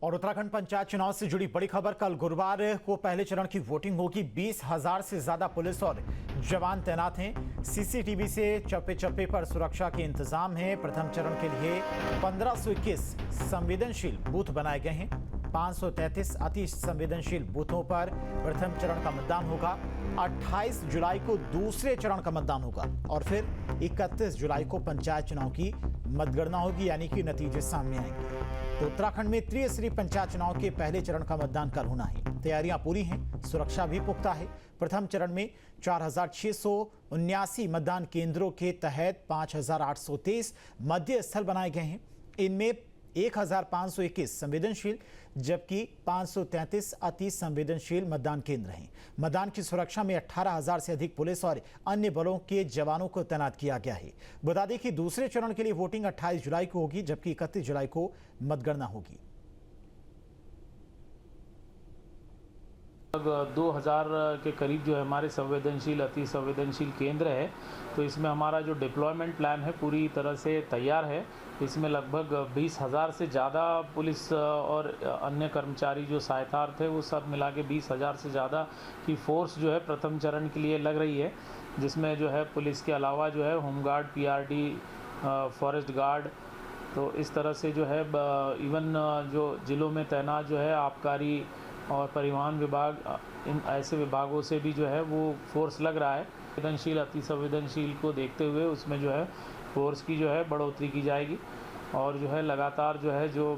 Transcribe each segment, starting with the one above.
और उत्तराखंड पंचायत चुनाव से जुड़ी बड़ी खबर। कल गुरुवार को पहले चरण की वोटिंग होगी। 20,000 से ज्यादा पुलिस और जवान तैनात हैं। सीसीटीवी से चप्पे चप्पे पर सुरक्षा के इंतजाम हैं। प्रथम चरण के लिए 1521 संवेदनशील बूथ बनाए गए हैं। 533 अति संवेदनशील बूथों पर प्रथम चरण का मतदान होगा। 28 जुलाई को दूसरे चरण का मतदान होगा और फिर 31 जुलाई को पंचायत चुनाव की मतगणना होगी, यानी कि नतीजे सामने आएंगे। तो उत्तराखंड में त्रिस्तरीय पंचायत चुनाव के पहले चरण का मतदान कल होना है। तैयारियां पूरी हैं, सुरक्षा भी पुख्ता है। प्रथम चरण में 4,679 मतदान केंद्रों के तहत 5,823 मध्य स्थल बनाए गए हैं। इनमें 1,521 संवेदनशील जबकि 533 अति संवेदनशील मतदान केंद्र हैं। मतदान की सुरक्षा में 18,000 से अधिक पुलिस और अन्य बलों के जवानों को तैनात किया गया है। बता दें कि दूसरे चरण के लिए वोटिंग 28 जुलाई को होगी, जबकि 31 जुलाई को मतगणना होगी। 2000 के करीब जो है हमारे संवेदनशील अति संवेदनशील केंद्र है, तो इसमें हमारा जो डिप्लॉयमेंट प्लान है पूरी तरह से तैयार है। इसमें लगभग 20,000 से ज़्यादा पुलिस और अन्य कर्मचारी जो सहायतार्थ है वो सब मिला के 20,000 से ज़्यादा की फोर्स जो है प्रथम चरण के लिए लग रही है, जिसमें जो है पुलिस के अलावा जो है होमगार्ड, पीआरडी, फॉरेस्ट गार्ड, तो इस तरह से जो है इवन जो जिलों में तैनात जो है आबकारी और परिवहन विभाग, इन ऐसे विभागों से भी जो है वो फोर्स लग रहा है। संवेदनशील अति संवेदनशील को देखते हुए उसमें जो है फोर्स की जो है बढ़ोतरी की जाएगी और जो है लगातार जो है जो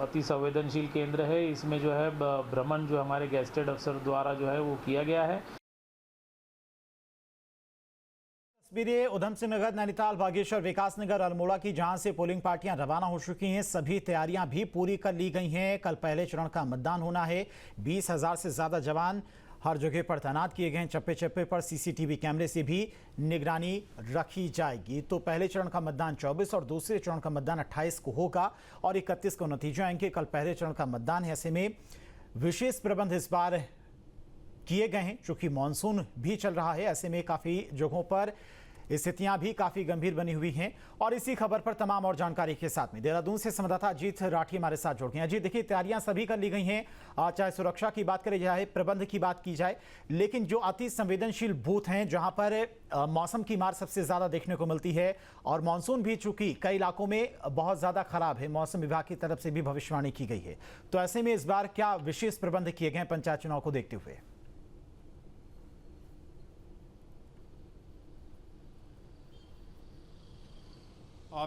अति संवेदनशील केंद्र है इसमें जो है भ्रमण जो हमारे गेस्टेड अफसर द्वारा जो है वो किया गया है। तस्वीरें उधम सिंह नगर, नैनीताल, बागेश्वर, विकास नगर, अल्मोड़ा की, जहां से पोलिंग पार्टियां रवाना हो चुकी हैं। सभी तैयारियां भी पूरी कर ली गई हैं। कल पहले चरण का मतदान होना है। 20,000 से ज्यादा जवान हर जगह पर तैनात किए गए हैं। चप्पे चप्पे पर सीसीटीवी कैमरे से भी निगरानी रखी जाएगी। तो पहले चरण का मतदान 24 और दूसरे चरण का मतदान 28 को होगा और 31 को नतीजे आएंगे। कल पहले चरण का मतदान है, ऐसे में विशेष प्रबंध इस बार किए गए हैं। चूंकि मानसून भी चल रहा है, ऐसे में काफी जगहों पर स्थितियां भी काफी गंभीर बनी हुई हैं। और इसी खबर पर तमाम और जानकारी के साथ में देहरादून से संवाददाता अजीत राठी हमारे साथ जुड़ गए हैं। अजीत, देखिए तैयारियां सभी कर ली गई हैं, चाहे सुरक्षा की बात करी जाए, प्रबंध की बात की जाए, लेकिन जो अति संवेदनशील बूथ हैं जहां पर मौसम की मार सबसे ज्यादा देखने को मिलती है और मानसून भी चूंकि कई इलाकों में बहुत ज्यादा खराब है, मौसम विभाग की तरफ से भी भविष्यवाणी की गई है, तो ऐसे में इस बार क्या विशेष प्रबंध किए गए पंचायत चुनाव को देखते हुए?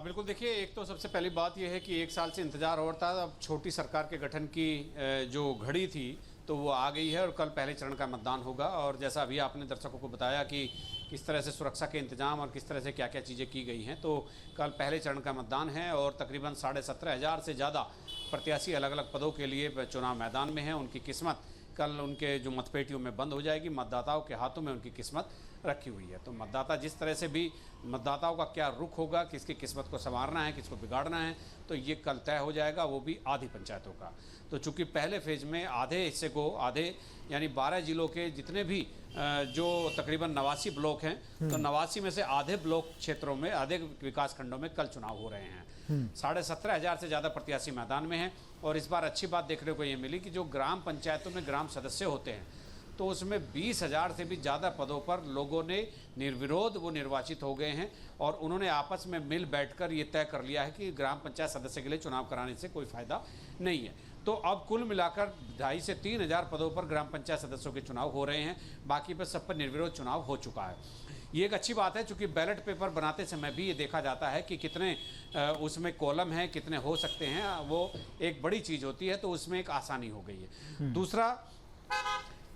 बिल्कुल, देखिए, एक तो सबसे पहली बात यह है कि 1 साल से इंतजार हो रहा था। अब छोटी सरकार के गठन की जो घड़ी थी तो वो आ गई है और कल पहले चरण का मतदान होगा। और जैसा अभी आपने दर्शकों को बताया कि किस तरह से सुरक्षा के इंतजाम और किस तरह से क्या क्या चीज़ें की गई हैं, तो कल पहले चरण का मतदान है और तकरीबन 17,500 से ज़्यादा प्रत्याशी अलग अलग पदों के लिए चुनाव मैदान में हैं। उनकी किस्मत कल उनके जो मतपेटियों में बंद हो जाएगी। मतदाताओं के हाथों में उनकी किस्मत रखी हुई है। तो मतदाता जिस तरह से भी, मतदाताओं का क्या रुख होगा, किसकी किस्मत को संवारना है, किसको बिगाड़ना है, तो ये कल तय हो जाएगा, वो भी आधी पंचायतों का। तो चूंकि पहले फेज में आधे हिस्से को, आधे यानी 12 जिलों के जितने भी जो तकरीबन 89 ब्लॉक हैं, तो 89 में से आधे ब्लॉक क्षेत्रों में, आधे विकास खंडों में कल चुनाव हो रहे हैं। 17,500 से ज़्यादा प्रत्याशी मैदान में हैं। और इस बार अच्छी बात देखने को ये मिली कि जो ग्राम पंचायतों में ग्राम सदस्य होते हैं, तो उसमें 20,000 से भी ज़्यादा पदों पर लोगों ने निर्विरोध वो निर्वाचित हो गए हैं और उन्होंने आपस में मिल बैठकर ये तय कर लिया है कि ग्राम पंचायत सदस्य के लिए चुनाव कराने से कोई फ़ायदा नहीं है। तो अब कुल मिलाकर 2,500 से 3,000 पदों पर ग्राम पंचायत सदस्यों के चुनाव हो रहे हैं। बाकी पर सब पर निर्विरोध चुनाव हो चुका है। ये एक अच्छी बात है, चूँकि बैलेट पेपर बनाते समय भी ये देखा जाता है कि कितने उसमें कॉलम हैं, कितने हो सकते हैं, वो एक बड़ी चीज़ होती है, तो उसमें एक आसानी हो गई है। दूसरा,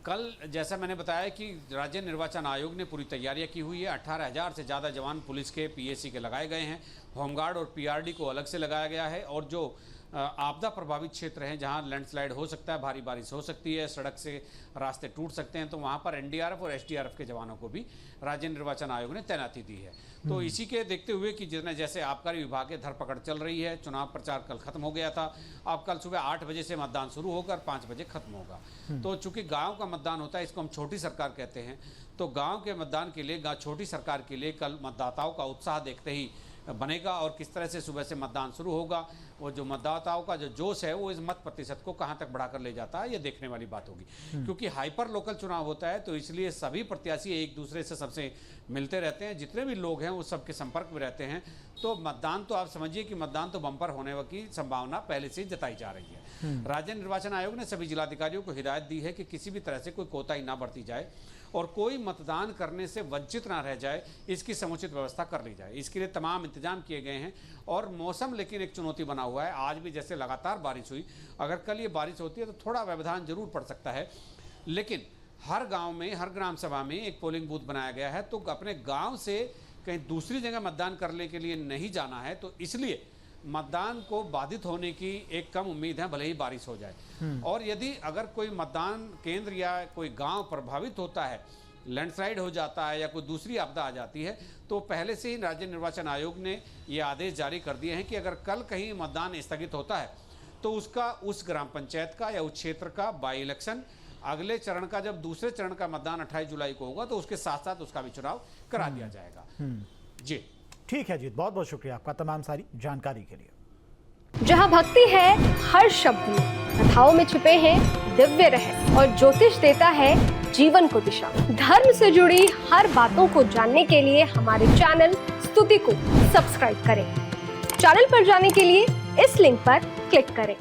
कल जैसा मैंने बताया कि राज्य निर्वाचन आयोग ने पूरी तैयारियां की हुई है। 18,000 से ज़्यादा जवान पुलिस के, पीएसी के लगाए गए हैं। होमगार्ड और पीआरडी को अलग से लगाया गया है। और जो आपदा प्रभावित क्षेत्र हैं, जहां लैंडस्लाइड हो सकता है, भारी बारिश हो सकती है, सड़क से रास्ते टूट सकते हैं, तो वहां पर एनडीआरएफ और एसडीआरएफ के जवानों को भी राज्य निर्वाचन आयोग ने तैनाती दी है। तो इसी के देखते हुए कि जैसे आबकारी विभाग की धरपकड़ चल रही है, चुनाव प्रचार कल खत्म हो गया था, अब कल सुबह 8 बजे से मतदान शुरू होकर 5 बजे खत्म होगा। तो चूंकि गाँव का मतदान होता है, इसको हम छोटी सरकार कहते हैं, तो गाँव के मतदान के लिए, छोटी सरकार के लिए कल मतदाताओं का उत्साह देखते ही बनेगा और किस तरह से सुबह से मतदान शुरू होगा। वो जो मतदाताओं का जो जोश है वो इस मत प्रतिशत को कहां तक बढ़ाकर ले जाता है, ये देखने वाली बात होगी। क्योंकि हाइपर लोकल चुनाव होता है तो इसलिए सभी प्रत्याशी एक दूसरे से सबसे मिलते रहते हैं, जितने भी लोग हैं वो सबके संपर्क में रहते हैं। तो मतदान तो आप समझिए कि मतदान तो बम्पर होने की संभावना पहले से ही जताई जा रही है। राज्य निर्वाचन आयोग ने सभी जिलाधिकारियों को हिदायत दी है कि किसी भी तरह से कोई कोताही ना बरती जाए और कोई मतदान करने से वंचित ना रह जाए, इसकी समुचित व्यवस्था कर ली जाए। इसके लिए तमाम इंतजाम किए गए हैं। और मौसम लेकिन एक चुनौती बना हुआ है। आज भी जैसे लगातार बारिश हुई, अगर कल ये बारिश होती है तो थोड़ा व्यवधान जरूर पड़ सकता है, लेकिन हर गांव में, हर ग्राम सभा में एक पोलिंग बूथ बनाया गया है। तो अपने गांव से कहीं दूसरी जगह मतदान करने के लिए नहीं जाना है, तो इसलिए मतदान को बाधित होने की एक कम उम्मीद है, भले ही बारिश हो जाए। और यदि अगर कोई मतदान केंद्र या कोई गांव प्रभावित होता है, लैंडस्लाइड हो जाता है या कोई दूसरी आपदा आ जाती है, तो पहले से ही राज्य निर्वाचन आयोग ने ये आदेश जारी कर दिए हैं कि अगर कल कहीं मतदान स्थगित होता है तो उसका उस ग्राम पंचायत का या उस क्षेत्र का बाई इलेक्शन अगले चरण का, जब दूसरे चरण का मतदान 28 जुलाई को होगा तो उसके साथ साथ उसका भी चुनाव करा दिया जाएगा। जी ठीक है जीत, बहुत बहुत शुक्रिया आपका तमाम सारी जानकारी के लिए। जहां भक्ति है हर शब्द में, कथाओं में छुपे हैं दिव्य रहस्य और ज्योतिष देता है जीवन को दिशा। धर्म से जुड़ी हर बातों को जानने के लिए हमारे चैनल स्तुति को सब्सक्राइब करें। चैनल पर जाने के लिए इस लिंक पर क्लिक करें।